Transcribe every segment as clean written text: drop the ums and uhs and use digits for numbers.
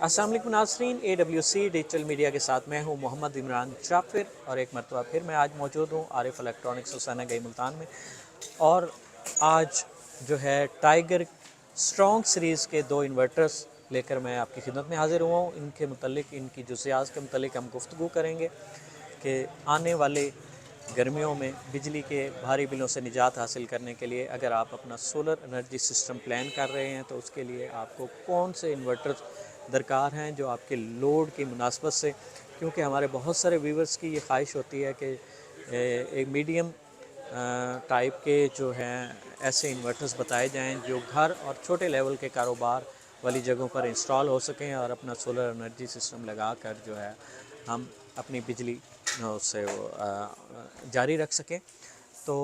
अस्सलाम वालेकुम नाज़रीन, AWC डिजिटल मीडिया के साथ मैं हूं मोहम्मद इमरान जाफ़िर और एक मरतबा फिर मैं आज मौजूद हूं आरिफ इलेक्ट्रॉनिक्स हुसैना गई मुल्तान में। और आज जो है टाइगर स्ट्रॉन्ग सीरीज़ के 2 इन्वर्टर्स लेकर मैं आपकी खिदमत में हाज़िर हुआ हूँ। इनके मुतल्लिक, इनकी जुज़ियात के मुतल्लिक हम गुफ्तगू करेंगे कि आने वाले गर्मियों में बिजली के भारी बिलों से निजात हासिल करने के लिए अगर आप अपना सोलर एनर्जी सिस्टम प्लान कर रहे हैं तो उसके लिए आपको कौन से इन्वर्टर्स दरकार हैं जो आपके लोड की मुनासबत से, क्योंकि हमारे बहुत सारे व्यूवर्स की ये ख्वाहिश होती है कि एक मीडियम टाइप के जो हैं ऐसे इन्वर्टर्स बताए जाएं जो घर और छोटे लेवल के कारोबार वाली जगहों पर इंस्टॉल हो सकें और अपना सोलर एनर्जी सिस्टम लगा कर जो है हम अपनी बिजली उससे जारी रख सकें। तो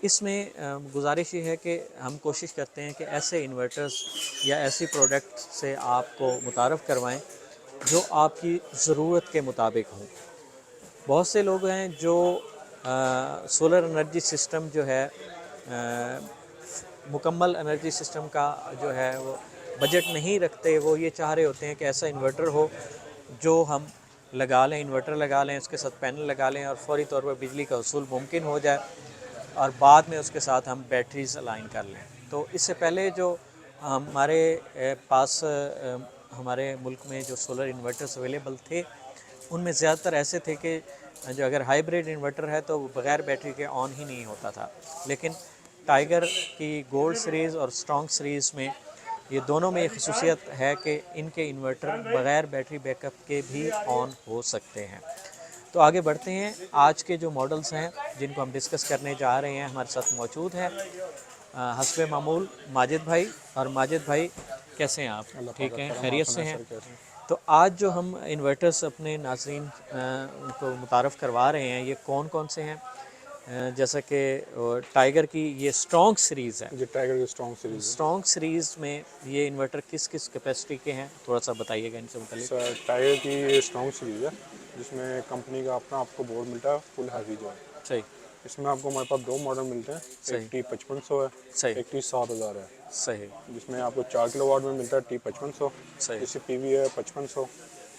इसमें गुजारिश ये है कि हम कोशिश करते हैं कि ऐसे इन्वर्टर्स या ऐसी प्रोडक्ट से आपको मुतारफ़ करवाएं जो आपकी ज़रूरत के मुताबिक हों। बहुत से लोग हैं जो सोलर एनर्जी सिस्टम जो है मुकम्मल एनर्जी सिस्टम का जो है वो बजट नहीं रखते। वो ये चाह रहे होते हैं कि ऐसा इन्वर्टर हो जो हम लगा लें, इन्वर्टर लगा लें, उसके साथ पैनल लगा लें और फौरी तौर पर बिजली का वसूल मुमकिन हो जाए और बाद में उसके साथ हम बैटरीज अलाइन कर लें। तो इससे पहले जो हमारे पास हमारे मुल्क में जो सोलर इन्वर्टर्स अवेलेबल थे उनमें ज़्यादातर ऐसे थे कि जो अगर हाइब्रिड इन्वर्टर है तो बग़ैर बैटरी के ऑन ही नहीं होता था। लेकिन टाइगर की गोल्ड सीरीज़ और स्ट्रॉन्ग सीरीज़ में ये दोनों में एक खसूसियत है कि इनके इन्वर्टर बग़ैर बैटरी बैकअप के भी ऑन हो सकते हैं। तो आगे बढ़ते हैं। आज के जो मॉडल्स हैं जिनको हम डिस्कस करने जा रहे हैं, हमारे साथ मौजूद हैं हस्बे मामूल माजिद भाई। और माजिद भाई कैसे हैं आप? ठीक हैं, खैरियत से हैं? तो आज जो हम इन्वर्टर्स अपने नाज़रीन उनको मुतारफ़ करवा रहे हैं ये कौन कौन से हैं? जैसा कि टाइगर की ये स्ट्रॉन्ग सीरीज़ है। जी, टाइगर की स्ट्रॉन्ग सीरीज़ है। स्ट्रॉन्ग सीरीज़ में ये इन्वर्टर किस किस कैपेसिटी के हैं, थोड़ा सा बताइएगा इनसे मुताल्लिक। सर, टाइगर की ये स्ट्रॉन्ग सीरीज़ है जिसमें कंपनी का अपना आपको बोर्ड मिलता है फुल हैवी जो है। सही इसमें आपको हमारे पास 2 मॉडल मिलते हैं, सही एक T5500 है, सही एक T7000 है। सही जिसमें आपको 4 किलोवाट में मिलता है T5500, सही जिससे पीवी है 5500,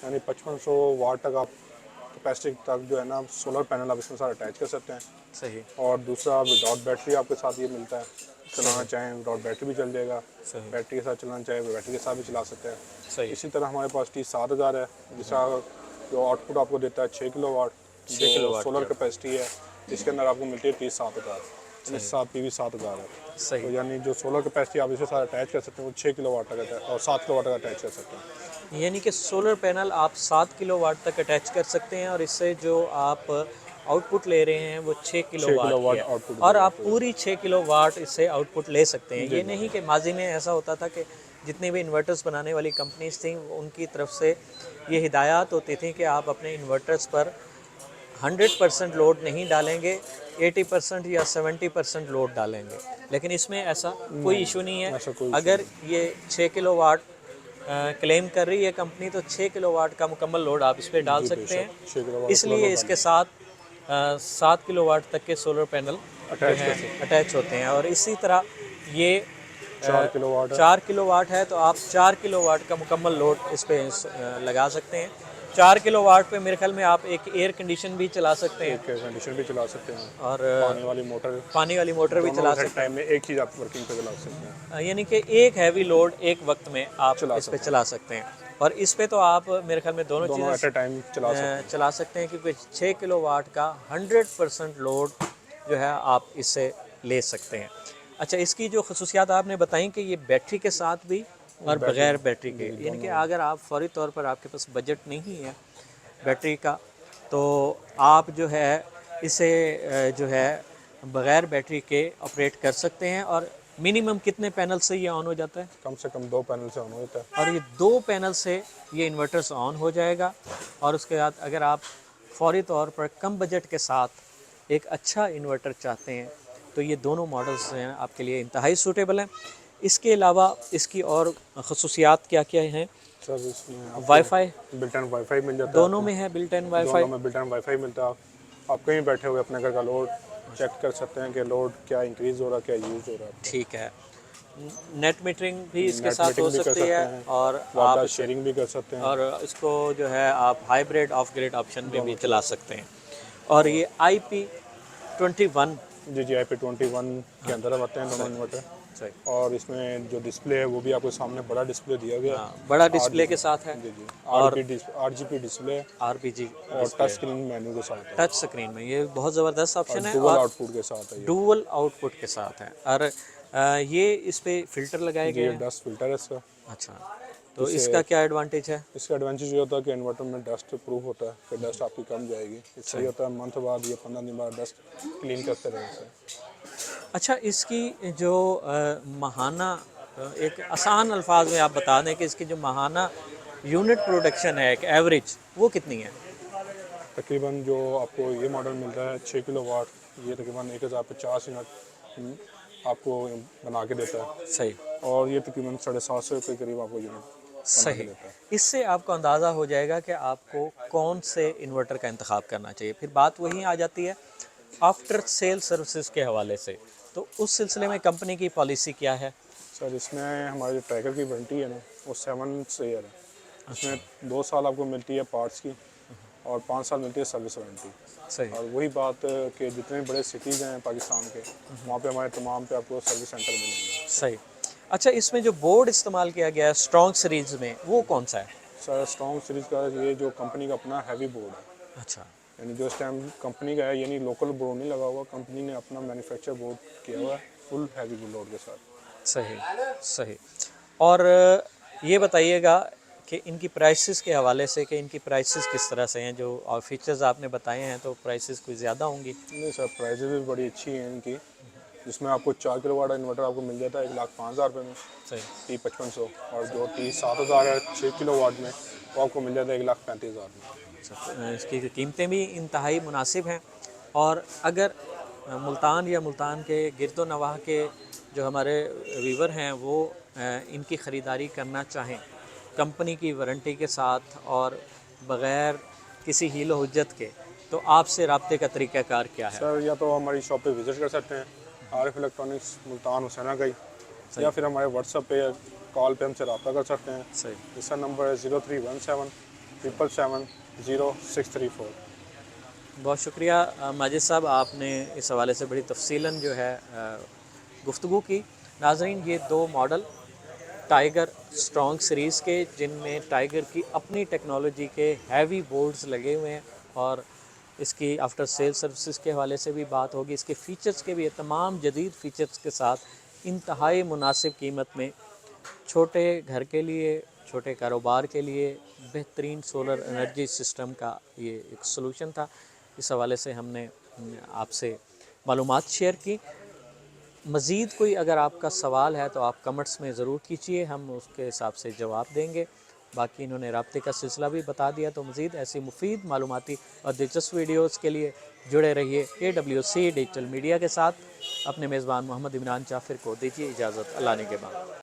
यानी 5500 वाट तक आप कैपेसिटी तक जो है ना सोलर पैनल आप इसमें साथ अटैच कर सकते हैं। सही और दूसरा विदाउट बैटरी आपके साथ ये मिलता है, चलाना चाहें विदाउट बैटरी भी चल जाएगा, सही बैटरी के साथ चलाना चाहें बैटरी के साथ भी चला सकते हैं। सही इसी तरह हमारे पास T7000 है जिसका जो आउटपुट आपको देता है 6 किलोवाट, 6 जो किलोवाट सोलर की कैपेसिटी है जिसके अंदर आपको मिलती है T7000, यानी 7 PV 7000 है। तो सही। यानी जो सोलर कैपेसिटी आप इसके साथ अटैच कर सकते हैं वो 6 किलोवाट तक और 7 किलोवाट तक अटैच कर सकते हैं। यानी कि सोलर पैनल आप 7 किलोवाट तक अटैच कर सकते हैं और इससे जो आप आउटपुट ले रहे हैं वो 6 6 किलोवाट की किलोवाट है आउटपुट और देगा आप पूरी 6 किलोवाट इससे आउटपुट ले सकते हैं। जी ये जी। नहीं कि माजी में ऐसा होता था कि जितनी भी इन्वर्टर्स बनाने वाली कंपनीज थी उनकी तरफ से ये हिदायत होती थी कि आप अपने इन्वर्टर्स पर 100% लोड नहीं डालेंगे, 80% या 70% लोड डालेंगे। लेकिन इसमें ऐसा कोई इशू नहीं है। ऐसा कोई अगर ये 6 किलोवाट क्लेम कर रही है कंपनी तो 6 किलोवाट का मुकम्मल लोड आप इस पर डाल जी सकते बेशक, हैं। 6 किलोवाट इसलिए इसके साथ 7 किलोवाट तक के सोलर पैनल जो अटैच हैं कर सकते हैं। अटैच होते हैं। और इसी तरह ये 4 किलोवाट है। 4 किलोवाट है तो आप 4 किलोवाट का मुकम्मल लोड इस पर लगा सकते हैं। 4 किलोवाट पे मेरे ख्याल में आप एक एयर कंडीशन भी चला सकते हैं एक एयर कंडीशन भी चला सकते हैं और पानी वाली मोटर, पानी वाली मोटर भी दोनों चला एट सकते टाइम में एक चीज़ आप वर्किंग पे चला सकते हैं, हैं। यानी कि एक हैवी लोड एक वक्त में आप चला इस पे सकते चला सकते हैं। और इस पे तो आप मेरे ख्याल में दोनों दोनों एट चीज़ें ए टाइम चला सकते हैं। चला सकते हैं क्योंकि 6 किलोवाट का 100% लोड जो है आप इससे ले सकते हैं। अच्छा, इसकी जो खसूसियात आपने बताई कि ये बैटरी के साथ भी और बग़ैर बैटरी के, यानी कि अगर आप फौरी तौर पर आपके पास बजट नहीं है बैटरी का तो आप जो है इसे जो है बग़ैर बैटरी के ऑपरेट कर सकते हैं। और मिनिमम कितने पैनल से ये ऑन हो जाता है? कम से कम 2 पैनल से ऑन होता है। और ये 2 पैनल से ये इन्वर्टर्स ऑन हो जाएगा। और उसके बाद अगर आप फौरी तौर पर कम बजट के साथ एक अच्छा इन्वर्टर चाहते हैं तो ये दोनों मॉडल्स हैं आपके लिए इंतहाई सूटेबल हैं। इसके अलावा इसकी और खसूसियात क्या क्या हैं? सर, इसमें वाईफाई बिल्ट इन वाईफाई मिल जाता है दोनों आपको। में है, बिल्ट इन वाईफाई। दोनों में बिल्ट इन वाईफाई मिलता है। आप कहीं बैठे हुए अपने घर का लोड चेक कर सकते हैं कि लोड क्या इंक्रीज़ हो रहा है, क्या यूज़ हो रहा है। ठीक है। नेट मीटरिंग भी इसके नेट साथ हो मीटरिंग भी कर सकती सकते है हैं, और वाटर आप शेयरिंग भी कर सकते हैं। और इसको जो है आप हाइब्रिड ऑफ ग्रिड ऑप्शन में भी चला सकते हैं। और ये IP21 जी जी, IP21 के अंदर आते हैं दोनों सही इन्वर्टर। सही और इसमें जो डिस्प्ले है वो भी आपको सामने बड़ा डिस्प्ले दिया गया है। हाँ, बड़ा आठ डिस्प्ले के साथ है जी जी, और RGB डिस्प्ले है आरबीजी और टच डिस्प्ले स्क्रीन मेन्यू के साथ है टच स्क्रीन में, ये बहुत ज़बरदस्त और ऑप्शन है डुअल और आउटपुट के साथ है ये। डुअल आउटपुट के साथ है। और ये इस पे फिल्टर लगाए जी, गए ये हैं। डस्ट फिल्टर है इसका। अच्छा, तो इससे इसका क्या एडवांटेज है? इसका एडवांटेज ये होता है कि इन्वर्टर में डस्ट प्रूफ होता है कि डस्ट आपकी कम जाएगी। इससे ये होता है मंथ बाद या 15 दिन बाद डस्ट क्लीन करते रहे इसे। अच्छा, इसकी जो माहाना एक आसान अल्फाज में आप बता दें कि इसकी जो माहाना यूनिट प्रोडक्शन है एक एवरेज, वो कितनी है? तकरीबन जो आपको ये मॉडल मिलता है 6 किलो वाट, ये तकरीबन 1050 यूनिट आपको बना के देता है। सही और ये तकरीबन 750 रुपये करीब आपको यूनिट बना के सही। देता है। इससे आपको अंदाज़ा हो जाएगा कि आपको कौन से इन्वर्टर का इंतखाब करना चाहिए। फिर बात वहीं आ जाती है आफ्टर सेल सर्विसेज के हवाले से, तो उस सिलसिले में कंपनी की पॉलिसी क्या है? सर, इसमें हमारे जो ट्रैकर की वारंटी है ना, वो 7 ईयर है। इसमें 2 साल आपको मिलती है पार्ट्स की और 5 साल मिलती है सर्विस वारंटी। सही और वही बात कि जितने बड़े सिटीज़ हैं पाकिस्तान के, वहाँ पे हमारे तमाम पे आपको सर्विस सेंटर मिलेंगे। सही। अच्छा, इसमें जो बोर्ड इस्तेमाल किया गया है स्ट्रॉन्ग सीरीज में, वो कौन सा है? सर, स्ट्रॉन्ग सीरीज़ का ये जो कंपनी का अपना हैवी बोर्ड है, अच्छा यानी जो इस टाइम कंपनी का है, यानी लोकल बोर्ड नहीं लगा हुआ, कंपनी ने अपना मैन्युफैक्चर बोर्ड किया हुआ है फुल हैवी लोड के साथ। सही सही। और ये बताइएगा कि इनकी प्राइसेस के हवाले से कि इनकी प्राइसेस किस तरह से हैं, जो और फीचर्स आपने बताए हैं तो प्राइसेस कोई ज़्यादा होंगी? नहीं सर, प्राइजेज भी बड़ी अच्छी हैं इनकी, जिसमें आपको 4 किलो वाट इन्वर्टर आपको मिल जाता है 1,05,000 रुपये में, सही T5500। और जो T7000 है 6 किलो वाट में, वो आपको मिल जाता है 1,35,000 में। अच्छा, इसकी कीमतें भी इंतहाई मुनासिब हैं। और अगर मुल्तान या मुल्तान के गिरदो नवाह के जो हमारे वीवर हैं वो इनकी ख़रीदारी करना चाहें कंपनी की वारंटी के साथ और बग़ैर किसी हीलो हुज्जत के, तो आपसे रब्ते का तरीक़ाकार क्या है? सर, या तो हमारी शॉप पे विज़िट कर सकते हैं, आरिफ इलेक्ट्रॉनिक्स मुल्तान हुसैना गई, या फिर हमारे व्हाट्सएप पे या कॉल पे हमसे रब्ता कर सकते हैं। सही। इसका नंबर है 0317 777 0634। बहुत शुक्रिया माजिद साहब, आपने इस हवाले से बड़ी तफसीलन जो है गुफ्तगू की। नाज़रीन, ये 2 मॉडल टाइगर स्ट्रॉन्ग सीरीज़ के, जिनमें टाइगर की अपनी टेक्नोलॉजी के हैवी बोर्ड्स लगे हुए हैं और इसकी आफ्टर सेल सर्विसेज के हवाले से भी बात होगी। इसके फ़ीचर्स के भी तमाम जदीद फ़ीचर्स के साथ इंतहाई मुनासिब कीमत में छोटे घर के लिए, छोटे कारोबार के लिए बेहतरीन सोलर एनर्जी सिस्टम का ये एक सलूशन था। इस हवाले से हमने आपसे मालूमात शेयर की। मज़ीद कोई अगर आपका सवाल है तो आप कमेंट्स में ज़रूर कीजिए, हम उसके हिसाब से जवाब देंगे। बाकी इन्होंने राब्ते का सिलसिला भी बता दिया, तो मज़ीद ऐसी मुफीद मालूमाती और दिलचस्प वीडियोज़ के लिए जुड़े रहिए AWC डिजिटल मीडिया के साथ। अपने मेज़बान मोहम्मद इमरान जाफ़िर को दीजिए इजाज़त। अल्लाह ने के बाद।